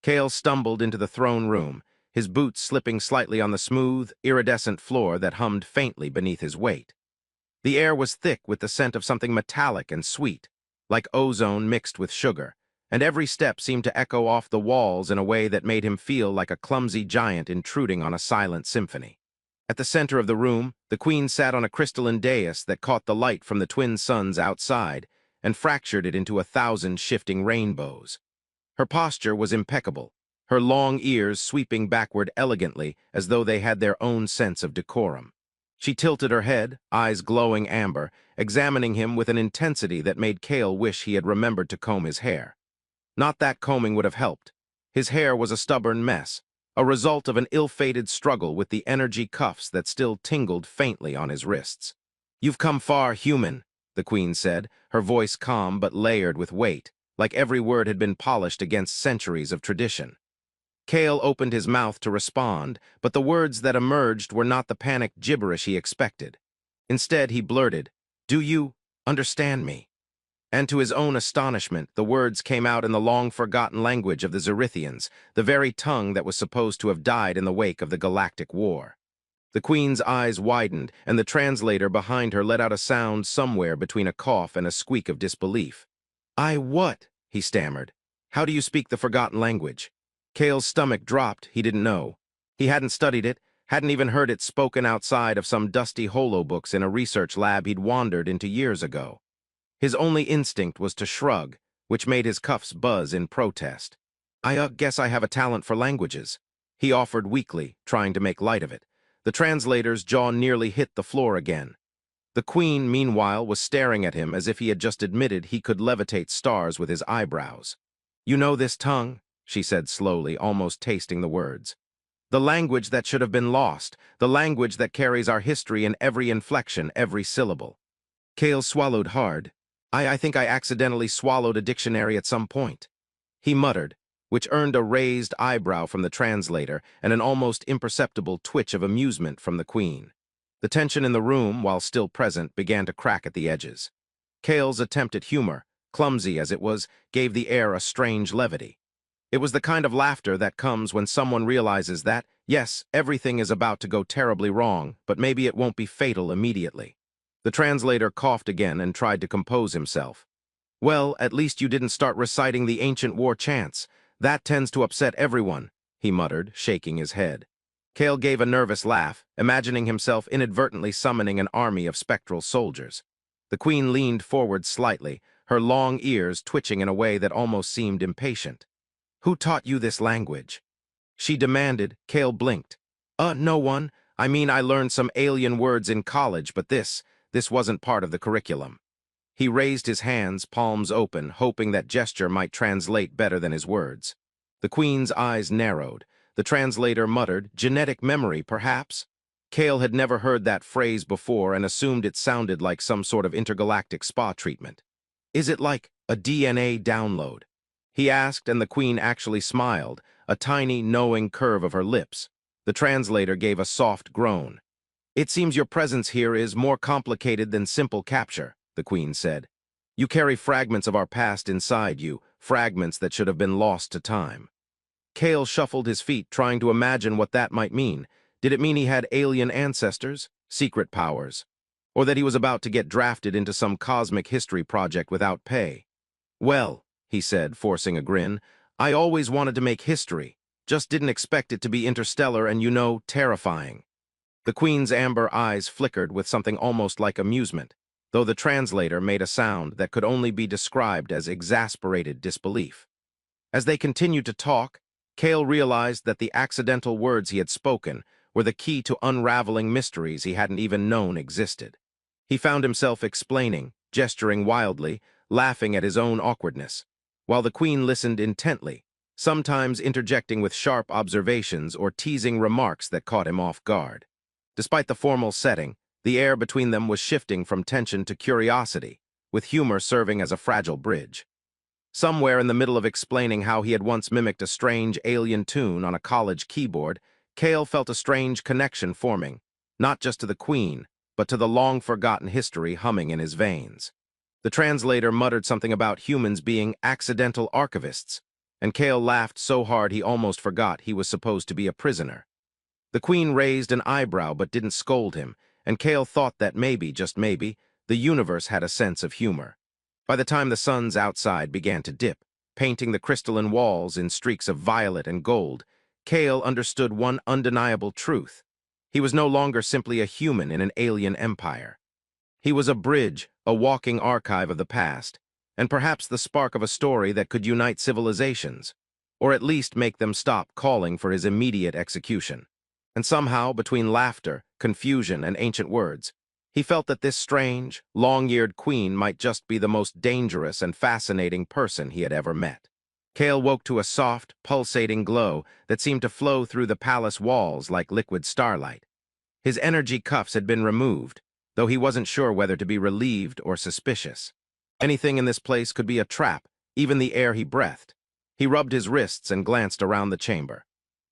Kale stumbled into the throne room, his boots slipping slightly on the smooth, iridescent floor that hummed faintly beneath his weight. The air was thick with the scent of something metallic and sweet, like ozone mixed with sugar, and every step seemed to echo off the walls in a way that made him feel like a clumsy giant intruding on a silent symphony. At the center of the room, the queen sat on a crystalline dais that caught the light from the twin suns outside and fractured it into 1,000 shifting rainbows. Her posture was impeccable, her long ears sweeping backward elegantly as though they had their own sense of decorum. She tilted her head, eyes glowing amber, examining him with an intensity that made Kale wish he had remembered to comb his hair. Not that combing would have helped. His hair was a stubborn mess, a result of an ill-fated struggle with the energy cuffs that still tingled faintly on his wrists. "You've come far, human," the queen said, her voice calm but layered with weight, like every word had been polished against centuries of tradition. Kale opened his mouth to respond, but the words that emerged were not the panicked gibberish he expected. Instead, he blurted, "Do you understand me?" And to his own astonishment, the words came out in the long-forgotten language of the Zerithians, the very tongue that was supposed to have died in the wake of the Galactic War. The queen's eyes widened, and the translator behind her let out a sound somewhere between a cough and a squeak of disbelief. What?" he stammered. "How do you speak the forgotten language?" Kale's stomach dropped, he didn't know. He hadn't studied it, hadn't even heard it spoken outside of some dusty holobooks in a research lab he'd wandered into years ago. His only instinct was to shrug, which made his cuffs buzz in protest. I guess I have a talent for languages," he offered weakly, trying to make light of it. The translator's jaw nearly hit the floor again. The queen, meanwhile, was staring at him as if he had just admitted he could levitate stars with his eyebrows. "You know this tongue?" she said slowly, almost tasting the words. "The language that should have been lost, the language that carries our history in every inflection, every syllable." Kale swallowed hard. I think I accidentally swallowed a dictionary at some point," he muttered, which earned a raised eyebrow from the translator and an almost imperceptible twitch of amusement from the queen. The tension in the room, while still present, began to crack at the edges. Kale's attempt at humor, clumsy as it was, gave the air a strange levity. It was the kind of laughter that comes when someone realizes that, yes, everything is about to go terribly wrong, but maybe it won't be fatal immediately. The translator coughed again and tried to compose himself. "Well, at least you didn't start reciting the ancient war chants. That tends to upset everyone," he muttered, shaking his head. Kale gave a nervous laugh, imagining himself inadvertently summoning an army of spectral soldiers. The queen leaned forward slightly, her long ears twitching in a way that almost seemed impatient. "Who taught you this language?" she demanded. Kale blinked. No one. I mean, I learned some alien words in college, but this wasn't part of the curriculum." He raised his hands, palms open, hoping that gesture might translate better than his words. The queen's eyes narrowed. The translator muttered, "Genetic memory, perhaps?" Kale had never heard that phrase before and assumed it sounded like some sort of intergalactic spa treatment. "Is it like a DNA download?" he asked, and the queen actually smiled, a tiny, knowing curve of her lips. The translator gave a soft groan. "It seems your presence here is more complicated than simple capture," the queen said. "You carry fragments of our past inside you, fragments that should have been lost to time." Kale shuffled his feet, trying to imagine what that might mean. Did it mean he had alien ancestors, secret powers, or that he was about to get drafted into some cosmic history project without pay? "Well," he said, forcing a grin, "I always wanted to make history, just didn't expect it to be interstellar and, terrifying." The queen's amber eyes flickered with something almost like amusement, though the translator made a sound that could only be described as exasperated disbelief. As they continued to talk, Kale realized that the accidental words he had spoken were the key to unraveling mysteries he hadn't even known existed. He found himself explaining, gesturing wildly, laughing at his own awkwardness, while the queen listened intently, sometimes interjecting with sharp observations or teasing remarks that caught him off guard. Despite the formal setting, the air between them was shifting from tension to curiosity, with humor serving as a fragile bridge. Somewhere in the middle of explaining how he had once mimicked a strange alien tune on a college keyboard, Kale felt a strange connection forming, not just to the queen, but to the long-forgotten history humming in his veins. The translator muttered something about humans being accidental archivists, and Kale laughed so hard he almost forgot he was supposed to be a prisoner. The queen raised an eyebrow but didn't scold him, and Kale thought that maybe, just maybe, the universe had a sense of humor. By the time the suns outside began to dip, painting the crystalline walls in streaks of violet and gold, Kale understood one undeniable truth. He was no longer simply a human in an alien empire. He was a bridge, a walking archive of the past, and perhaps the spark of a story that could unite civilizations, or at least make them stop calling for his immediate execution. And somehow, between laughter, confusion, and ancient words, he felt that this strange, long-eared queen might just be the most dangerous and fascinating person he had ever met. Kale woke to a soft, pulsating glow that seemed to flow through the palace walls like liquid starlight. His energy cuffs had been removed, though he wasn't sure whether to be relieved or suspicious. Anything in this place could be a trap, even the air he breathed. He rubbed his wrists and glanced around the chamber.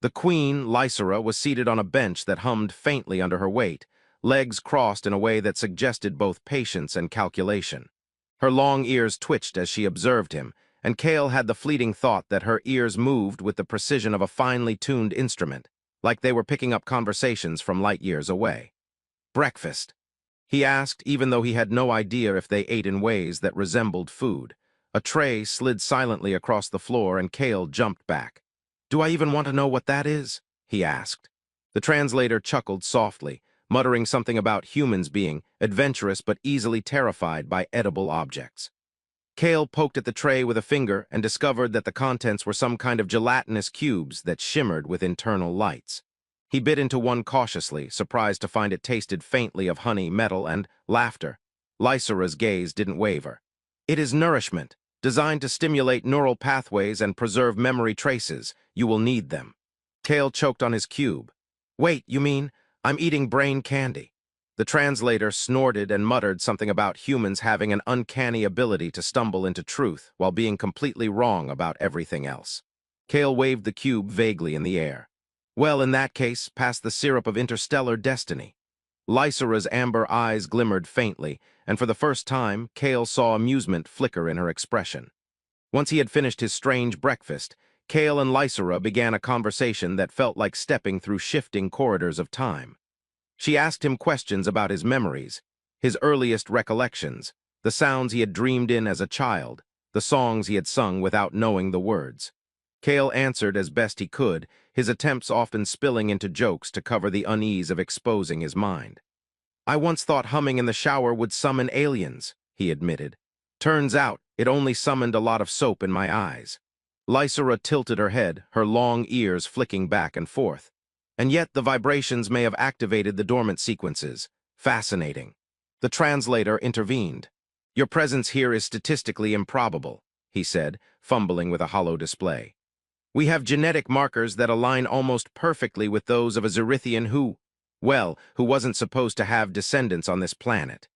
The queen, Lysera, was seated on a bench that hummed faintly under her weight, legs crossed in a way that suggested both patience and calculation. Her long ears twitched as she observed him, and Kale had the fleeting thought that her ears moved with the precision of a finely tuned instrument, like they were picking up conversations from light years away. "Breakfast?" he asked, even though he had no idea if they ate in ways that resembled food. A tray slid silently across the floor and Kale jumped back. "Do I even want to know what that is?" he asked. The translator chuckled softly, muttering something about humans being adventurous but easily terrified by edible objects. Kale poked at the tray with a finger and discovered that the contents were some kind of gelatinous cubes that shimmered with internal lights. He bit into one cautiously, surprised to find it tasted faintly of honey, metal, and laughter. Lysera's gaze didn't waver. "It is nourishment, designed to stimulate neural pathways and preserve memory traces. You will need them." Kale choked on his cube. "Wait, you mean I'm eating brain candy?" The translator snorted and muttered something about humans having an uncanny ability to stumble into truth while being completely wrong about everything else. Kale waved the cube vaguely in the air. "Well, in that case, pass the syrup of interstellar destiny." Lysera's amber eyes glimmered faintly, and for the first time, Kale saw amusement flicker in her expression. Once he had finished his strange breakfast, Kale and Lysera began a conversation that felt like stepping through shifting corridors of time. She asked him questions about his memories, his earliest recollections, the sounds he had dreamed in as a child, the songs he had sung without knowing the words. Kale answered as best he could, his attempts often spilling into jokes to cover the unease of exposing his mind. "I once thought humming in the shower would summon aliens," he admitted. "Turns out, it only summoned a lot of soap in my eyes." Lysera tilted her head, her long ears flicking back and forth. "And yet the vibrations may have activated the dormant sequences. Fascinating." The translator intervened. "Your presence here is statistically improbable," he said, fumbling with a hollow display. "We have genetic markers that align almost perfectly with those of a Zerithian who wasn't supposed to have descendants on this planet."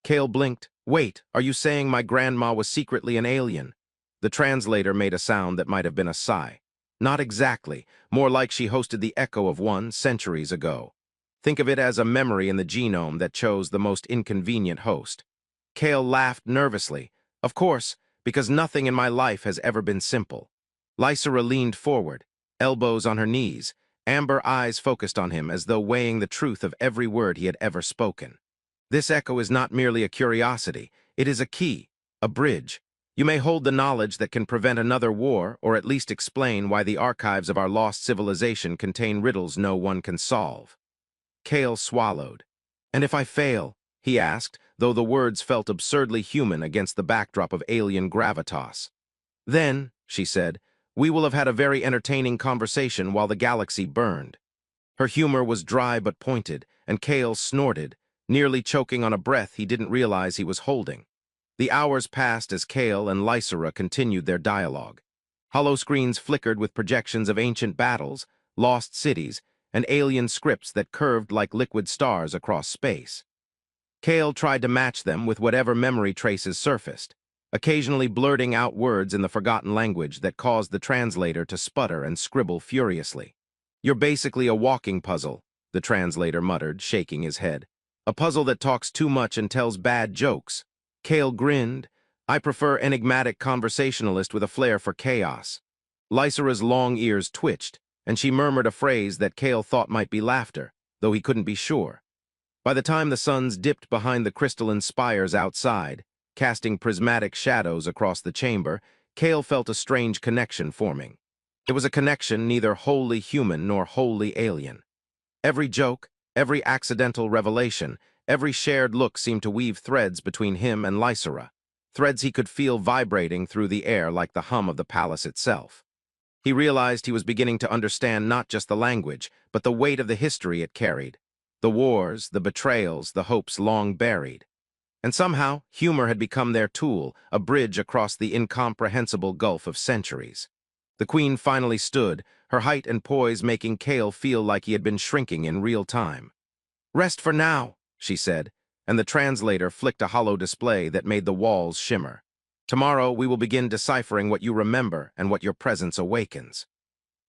Kale blinked. "Wait, are you saying my grandma was secretly an alien?" The translator made a sound that might have been a sigh. "Not exactly, more like she hosted the echo of one centuries ago. Think of it as a memory in the genome that chose the most inconvenient host." Kale laughed nervously. "Of course, because nothing in my life has ever been simple." Lysera leaned forward, elbows on her knees, amber eyes focused on him as though weighing the truth of every word he had ever spoken. "This echo is not merely a curiosity. It is a key, a bridge. You may hold the knowledge that can prevent another war or at least explain why the archives of our lost civilization contain riddles no one can solve." Kale swallowed. "And if I fail?" he asked, though the words felt absurdly human against the backdrop of alien gravitas. "Then," she said, "we will have had a very entertaining conversation while the galaxy burned." Her humor was dry but pointed, and Kale snorted, nearly choking on a breath he didn't realize he was holding. The hours passed as Kale and Lysera continued their dialogue. Hollow screens flickered with projections of ancient battles, lost cities, and alien scripts that curved like liquid stars across space. Kale tried to match them with whatever memory traces surfaced, occasionally blurting out words in the forgotten language that caused the translator to sputter and scribble furiously. "You're basically a walking puzzle," the translator muttered, shaking his head. "A puzzle that talks too much and tells bad jokes." Kale grinned. "I prefer enigmatic conversationalist with a flair for chaos." Lysera's long ears twitched, and she murmured a phrase that Kale thought might be laughter, though he couldn't be sure. By the time the suns dipped behind the crystalline spires outside, casting prismatic shadows across the chamber, Kale felt a strange connection forming. It was a connection neither wholly human nor wholly alien. Every joke, every accidental revelation, every shared look seemed to weave threads between him and Lysera, threads he could feel vibrating through the air like the hum of the palace itself. He realized he was beginning to understand not just the language, but the weight of the history it carried, the wars, the betrayals, the hopes long buried. And somehow, humor had become their tool, a bridge across the incomprehensible gulf of centuries. The queen finally stood, her height and poise making Kale feel like he had been shrinking in real time. "Rest for now," she said, and the translator flicked a hollow display that made the walls shimmer. "Tomorrow we will begin deciphering what you remember and what your presence awakens."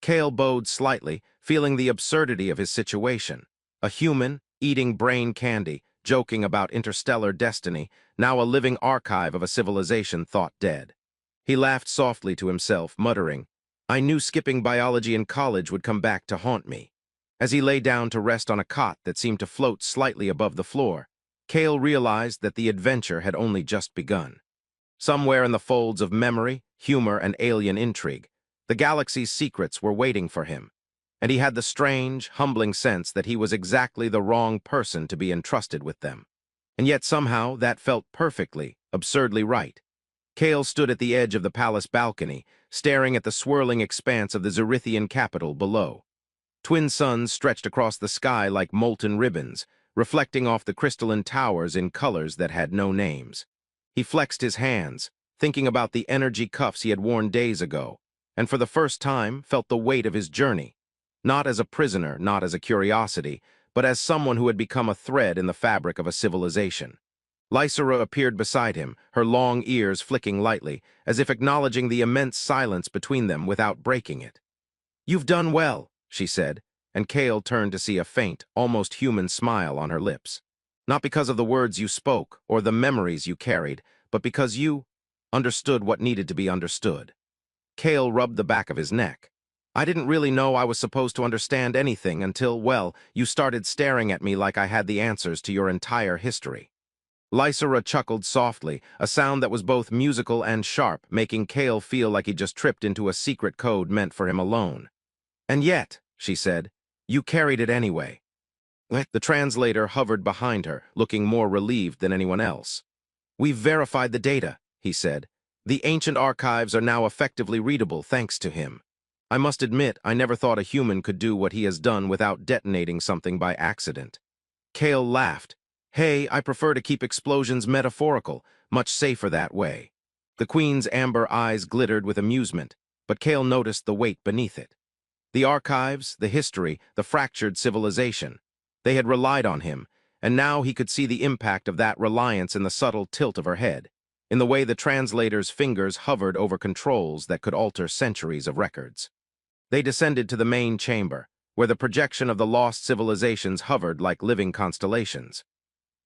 Kale bowed slightly, feeling the absurdity of his situation. A human, eating brain candy, joking about interstellar destiny, now a living archive of a civilization thought dead. He laughed softly to himself, muttering, "I knew skipping biology in college would come back to haunt me." As he lay down to rest on a cot that seemed to float slightly above the floor, Kale realized that the adventure had only just begun. Somewhere in the folds of memory, humor, and alien intrigue, the galaxy's secrets were waiting for him, and he had the strange, humbling sense that he was exactly the wrong person to be entrusted with them. And yet somehow that felt perfectly, absurdly right. Kale stood at the edge of the palace balcony, staring at the swirling expanse of the Zerithian capital below. Twin suns stretched across the sky like molten ribbons, reflecting off the crystalline towers in colors that had no names. He flexed his hands, thinking about the energy cuffs he had worn days ago, and for the first time felt the weight of his journey. Not as a prisoner, not as a curiosity, but as someone who had become a thread in the fabric of a civilization. Lysera appeared beside him, her long ears flicking lightly, as if acknowledging the immense silence between them without breaking it. "You've done well," she said, and Kale turned to see a faint, almost human smile on her lips. "Not because of the words you spoke or the memories you carried, but because you understood what needed to be understood." Kale rubbed the back of his neck. "I didn't really know I was supposed to understand anything until, well, you started staring at me like I had the answers to your entire history." Lysera chuckled softly, a sound that was both musical and sharp, making Kale feel like he just tripped into a secret code meant for him alone. "And yet," she said, "you carried it anyway." The translator hovered behind her, looking more relieved than anyone else. "We've verified the data," he said. "The ancient archives are now effectively readable thanks to him. I must admit, I never thought a human could do what he has done without detonating something by accident." Kale laughed. "Hey, I prefer to keep explosions metaphorical, much safer that way." The queen's amber eyes glittered with amusement, but Kale noticed the weight beneath it. The archives, the history, the fractured civilization. They had relied on him, and now he could see the impact of that reliance in the subtle tilt of her head, in the way the translator's fingers hovered over controls that could alter centuries of records. They descended to the main chamber, where the projection of the lost civilizations hovered like living constellations.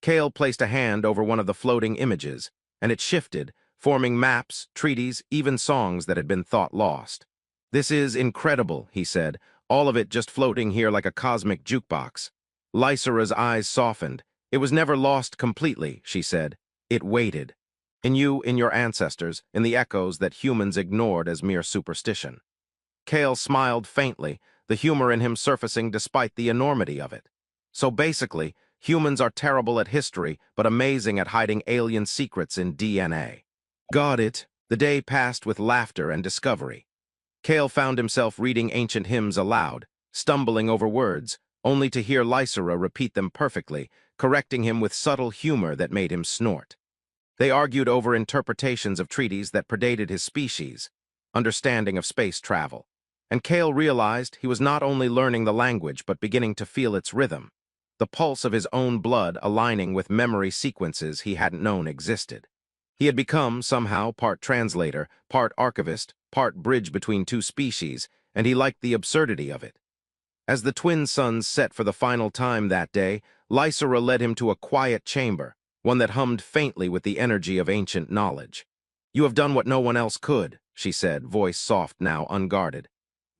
Kale placed a hand over one of the floating images, and it shifted, forming maps, treaties, even songs that had been thought lost. "This is incredible," he said, "all of it just floating here like a cosmic jukebox." Lysera's eyes softened. "It was never lost completely," she said. "It waited. In you, in your ancestors, in the echoes that humans ignored as mere superstition." Kale smiled faintly, the humor in him surfacing despite the enormity of it. "So basically, humans are terrible at history, but amazing at hiding alien secrets in DNA." Got it. The day passed with laughter and discovery. Kale found himself reading ancient hymns aloud, stumbling over words, only to hear Lysera repeat them perfectly, correcting him with subtle humor that made him snort. They argued over interpretations of treaties that predated his species, understanding of space travel. And Kale realized he was not only learning the language but beginning to feel its rhythm, the pulse of his own blood aligning with memory sequences he hadn't known existed. He had become, somehow, part translator, part archivist, part bridge between two species, and he liked the absurdity of it. As the twin suns set for the final time that day, Lysera led him to a quiet chamber, one that hummed faintly with the energy of ancient knowledge. "You have done what no one else could," she said, voice soft now, unguarded.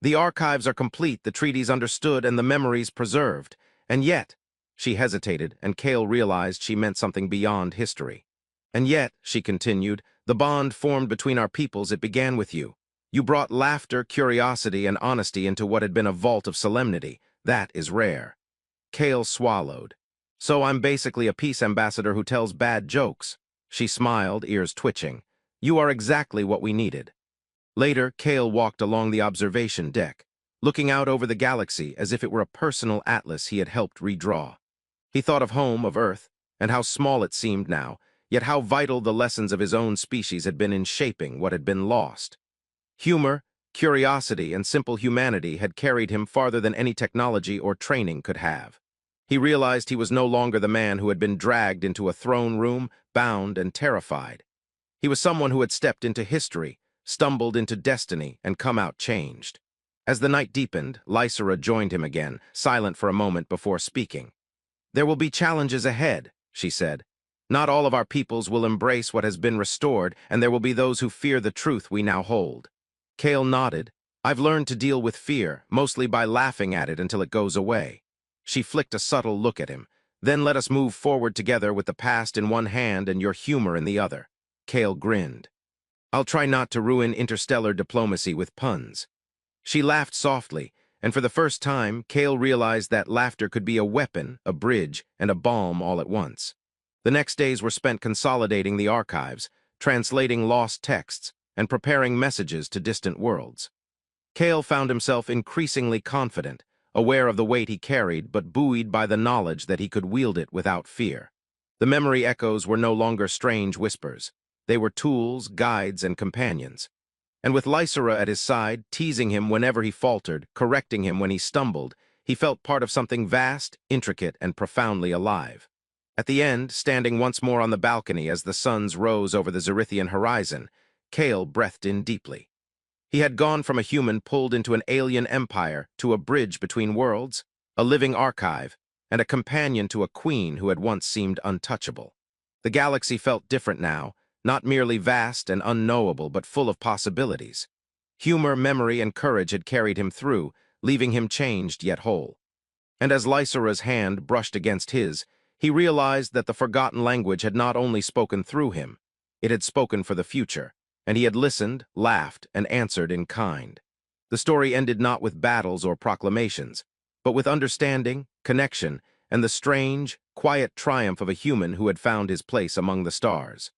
The archives are complete, the treaties understood, and the memories preserved. And yet, she hesitated, and Cale realized she meant something beyond history. And yet, she continued, the bond formed between our peoples, it began with you. You brought laughter, curiosity, and honesty into what had been a vault of solemnity. That is rare. Cale swallowed. So I'm basically a peace ambassador who tells bad jokes. She smiled, ears twitching. You are exactly what we needed. Later, Cale walked along the observation deck, looking out over the galaxy as if it were a personal atlas he had helped redraw. He thought of home, of Earth, and how small it seemed now, yet how vital the lessons of his own species had been in shaping what had been lost. Humor, curiosity, and simple humanity had carried him farther than any technology or training could have. He realized he was no longer the man who had been dragged into a throne room, bound and terrified. He was someone who had stepped into history, stumbled into destiny, and come out changed. As the night deepened, Lysera joined him again, silent for a moment before speaking. There will be challenges ahead, she said. Not all of our peoples will embrace what has been restored, and there will be those who fear the truth we now hold. Cale nodded. I've learned to deal with fear, mostly by laughing at it until it goes away. She flicked a subtle look at him. Then let us move forward together with the past in one hand and your humor in the other. Cale grinned. I'll try not to ruin interstellar diplomacy with puns. She laughed softly, and for the first time, Cale realized that laughter could be a weapon, a bridge, and a balm all at once. The next days were spent consolidating the archives, translating lost texts, and preparing messages to distant worlds. Cale found himself increasingly confident, aware of the weight he carried, but buoyed by the knowledge that he could wield it without fear. The memory echoes were no longer strange whispers. They were tools, guides, and companions. And with Lysera at his side, teasing him whenever he faltered, correcting him when he stumbled, he felt part of something vast, intricate, and profoundly alive. At the end, standing once more on the balcony as the suns rose over the Zerithian horizon, Cale breathed in deeply. He had gone from a human pulled into an alien empire to a bridge between worlds, a living archive, and a companion to a queen who had once seemed untouchable. The galaxy felt different now, not merely vast and unknowable, but full of possibilities. Humor, memory, and courage had carried him through, leaving him changed yet whole. And as Lysera's hand brushed against his, he realized that the forgotten language had not only spoken through him, it had spoken for the future, and he had listened, laughed, and answered in kind. The story ended not with battles or proclamations, but with understanding, connection, and the strange, quiet triumph of a human who had found his place among the stars.